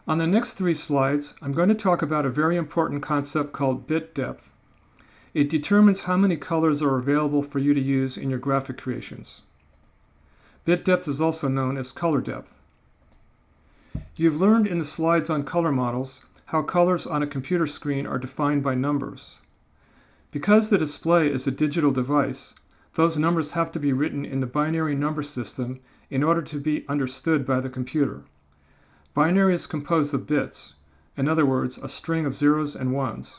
On the next 3 slides, I'm going to talk about a very important concept called bit depth. It determines how many colors are available for you to use in your graphic creations. Bit depth is also known as color depth. You've learned in the slides on color models how colors on a computer screen are defined by numbers. Because the display is a digital device, those numbers have to be written in the binary number system in order to be understood by the computer. Binary is composed of bits, in other words, a string of zeros and ones.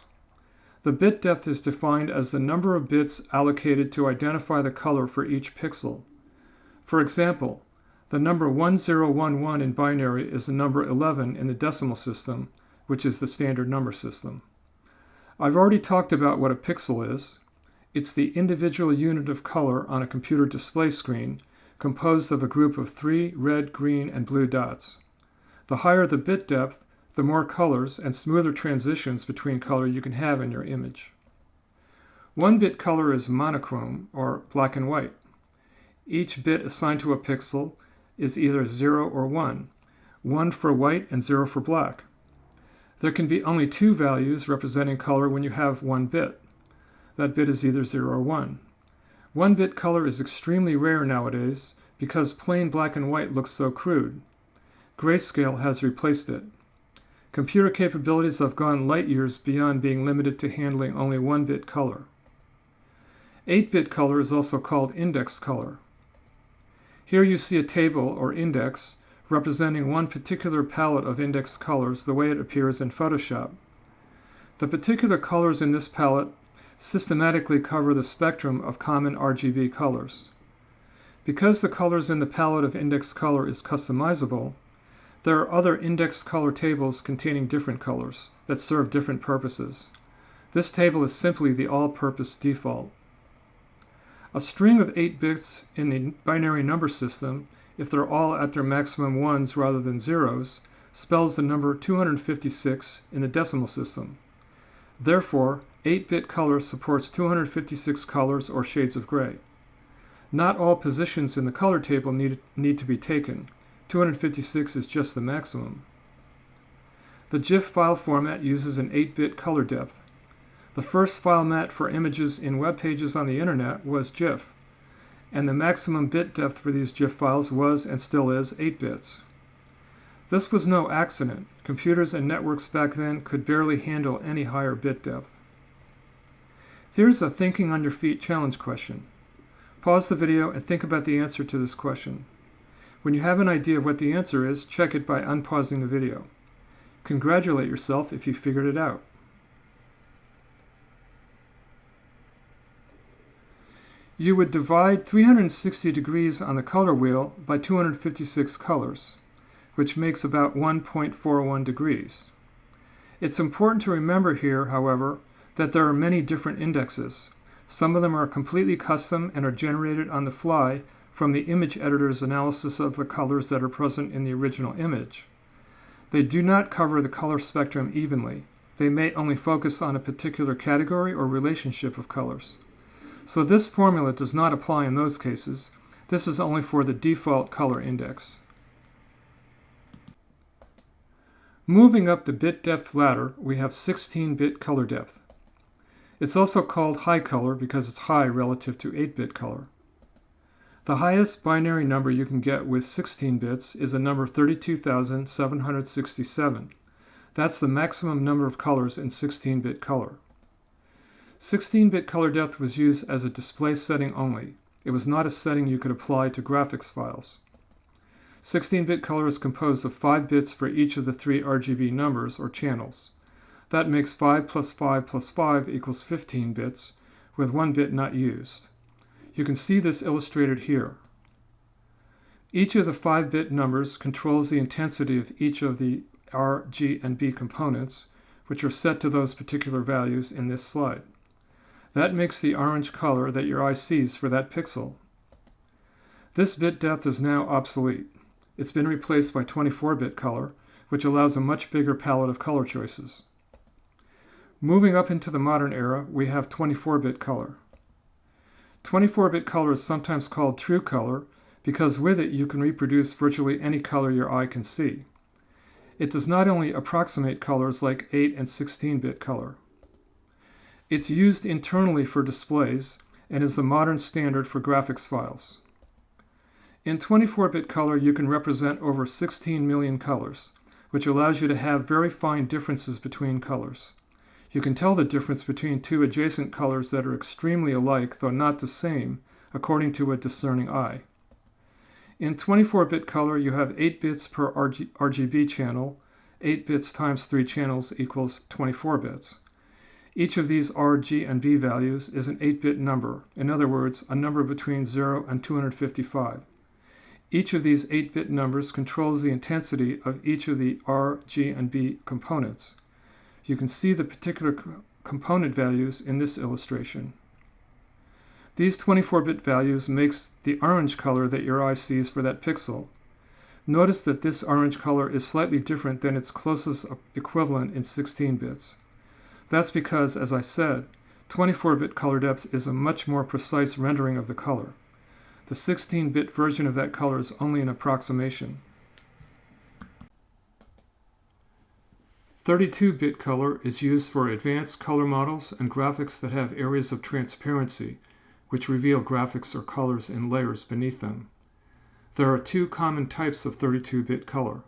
The bit depth is defined as the number of bits allocated to identify the color for each pixel. For example, the number 1011 in binary is the number 11 in the decimal system, which is the standard number system. I've already talked about what a pixel is. It's the individual unit of color on a computer display screen, composed of a group of 3 red, green, and blue dots. The higher the bit depth, the more colors and smoother transitions between color you can have in your image. 1-bit color is monochrome, or black and white. Each bit assigned to a pixel is either 0 or 1, 1 for white and 0 for black. There can be only 2 values representing color when you have 1 bit. That bit is either 0 or 1. 1-bit color is extremely rare nowadays because plain black and white looks so crude. Grayscale has replaced it. Computer capabilities have gone light years beyond being limited to handling only 1-bit color. 8-bit color is also called index color. Here you see a table or index representing one particular palette of index colors the way it appears in Photoshop. The particular colors in this palette systematically cover the spectrum of common RGB colors. Because the colors in the palette of index color is customizable, there are other index color tables containing different colors that serve different purposes. This table is simply the all-purpose default. A string of 8 bits in the binary number system, if they're all at their maximum ones rather than zeros, spells the number 256 in the decimal system. Therefore, 8-bit color supports 256 colors or shades of gray. Not all positions in the color table need to be taken. 256 is just the maximum. The GIF file format uses an 8-bit color depth. The first format for images in web pages on the internet was GIF, and the maximum bit depth for these GIF files was and still is 8 bits. This was no accident. Computers and networks back then could barely handle any higher bit depth. Here's a thinking on your feet challenge question. Pause the video and think about the answer to this question. When you have an idea of what the answer is, check it by unpausing the video. Congratulate yourself if you figured it out. You would divide 360 degrees on the color wheel by 256 colors, which makes about 1.41 degrees. It's important to remember here, however, that there are many different indexes. Some of them are completely custom and are generated on the fly from the image editor's analysis of the colors that are present in the original image. They do not cover the color spectrum evenly. They may only focus on a particular category or relationship of colors. So this formula does not apply in those cases. This is only for the default color index. Moving up the bit depth ladder, we have 16-bit color depth. It's also called high color because it's high relative to 8-bit color. The highest binary number you can get with 16 bits is a number 32,767. That's the maximum number of colors in 16-bit color. 16-bit color depth was used as a display setting only. It was not a setting you could apply to graphics files. 16-bit color is composed of 5 bits for each of the 3 RGB numbers or channels. That makes 5 plus 5 plus 5 equals 15 bits, with 1 bit not used. You can see this illustrated here. Each of the 5-bit numbers controls the intensity of each of the R, G, and B components, which are set to those particular values in this slide. That makes the orange color that your eye sees for that pixel. This bit depth is now obsolete. It's been replaced by 24-bit color, which allows a much bigger palette of color choices. Moving up into the modern era, we have 24-bit color. 24-bit color is sometimes called true color because with it you can reproduce virtually any color your eye can see. It does not only approximate colors like 8 and 16-bit color. It's used internally for displays and is the modern standard for graphics files. In 24-bit color, you can represent over 16 million colors, which allows you to have very fine differences between colors. You can tell the difference between two adjacent colors that are extremely alike, though not the same, according to a discerning eye. In 24-bit color, you have 8 bits per RGB channel. 8 bits times 3 channels equals 24 bits. Each of these R, G, and B values is an 8-bit number, in other words, a number between 0 and 255. Each of these 8-bit numbers controls the intensity of each of the R, G, and B components. You can see the particular component values in this illustration. These 24-bit values makes the orange color that your eye sees for that pixel. Notice that this orange color is slightly different than its closest equivalent in 16 bits. That's because, as I said, 24-bit color depth is a much more precise rendering of the color. The 16-bit version of that color is only an approximation. 32-bit color is used for advanced color models and graphics that have areas of transparency, which reveal graphics or colors in layers beneath them. There are two common types of 32-bit color.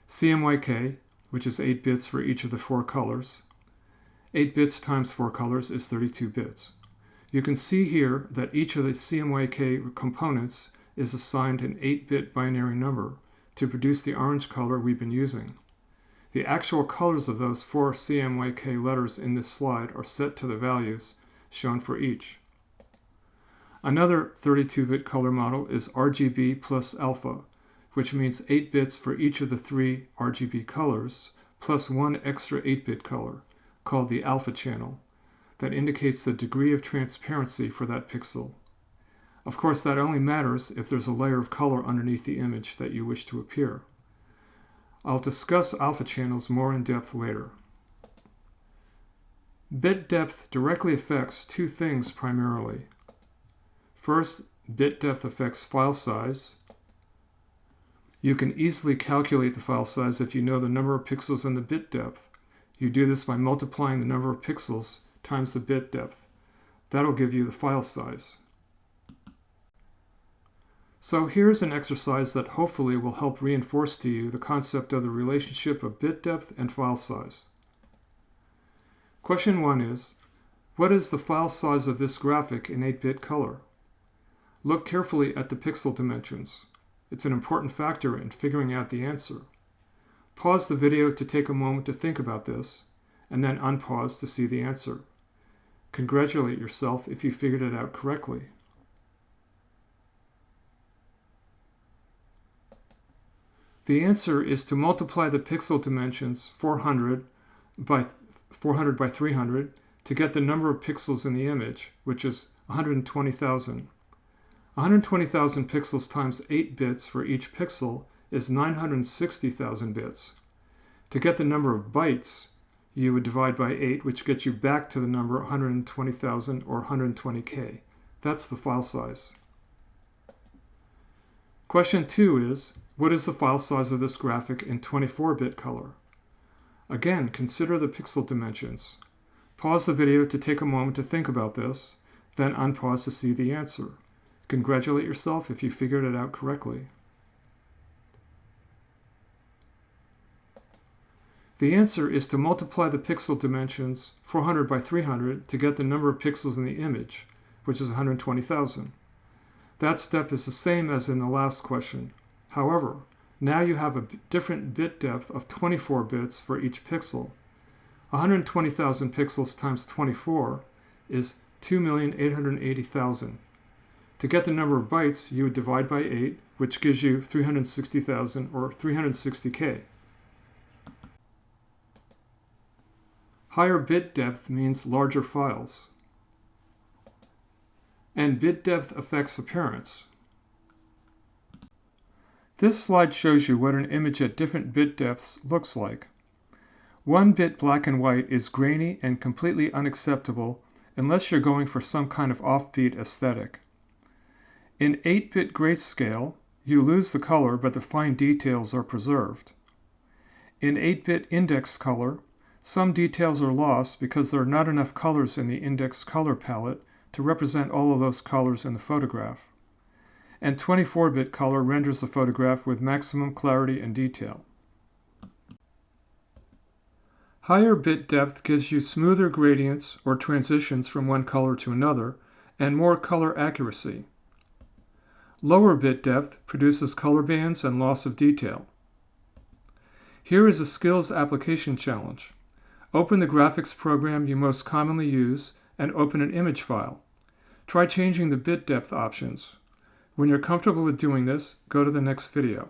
CMYK, which is 8 bits for each of the 4 colors. 8 bits times 4 colors is 32 bits. You can see here that each of the CMYK components is assigned an 8-bit binary number to produce the orange color we've been using. The actual colors of those 4 CMYK letters in this slide are set to the values shown for each. Another 32-bit color model is RGB plus alpha, which means 8 bits for each of the 3 RGB colors, plus 1 extra 8-bit color, called the alpha channel, that indicates the degree of transparency for that pixel. Of course, that only matters if there's a layer of color underneath the image that you wish to appear. I'll discuss alpha channels more in depth later. Bit depth directly affects two things primarily. First, bit depth affects file size. You can easily calculate the file size if you know the number of pixels in the bit depth. You do this by multiplying the number of pixels times the bit depth. That'll give you the file size. So here's an exercise that hopefully will help reinforce to you the concept of the relationship of bit depth and file size. Question 1 is, what is the file size of this graphic in 8-bit color? Look carefully at the pixel dimensions. It's an important factor in figuring out the answer. Pause the video to take a moment to think about this, and then unpause to see the answer. Congratulate yourself if you figured it out correctly. The answer is to multiply the pixel dimensions 400 by 300 to get the number of pixels in the image, which is 120,000. 120,000 pixels times 8 bits for each pixel is 960,000 bits. To get the number of bytes, you would divide by 8, which gets you back to the number 120,000 or 120K. That's the file size. Question 2 is, what is the file size of this graphic in 24-bit color? Again, consider the pixel dimensions. Pause the video to take a moment to think about this, then unpause to see the answer. Congratulate yourself if you figured it out correctly. The answer is to multiply the pixel dimensions 400 by 300 to get the number of pixels in the image, which is 120,000. That step is the same as in the last question. However, now you have a different bit depth of 24 bits for each pixel. 120,000 pixels times 24 is 2,880,000. To get the number of bytes, you would divide by 8, which gives you 360,000 or 360K. Higher bit depth means larger files. And bit depth affects appearance. This slide shows you what an image at different bit depths looks like. 1-bit black and white is grainy and completely unacceptable unless you're going for some kind of offbeat aesthetic. In 8-bit grayscale, you lose the color but the fine details are preserved. In 8-bit index color, some details are lost because there are not enough colors in the index color palette to represent all of those colors in the photograph. And 24-bit color renders the photograph with maximum clarity and detail. Higher bit depth gives you smoother gradients or transitions from one color to another, and more color accuracy. Lower bit depth produces color bands and loss of detail. Here is a skills application challenge. Open the graphics program you most commonly use and open an image file. Try changing the bit depth options. When you're comfortable with doing this, go to the next video.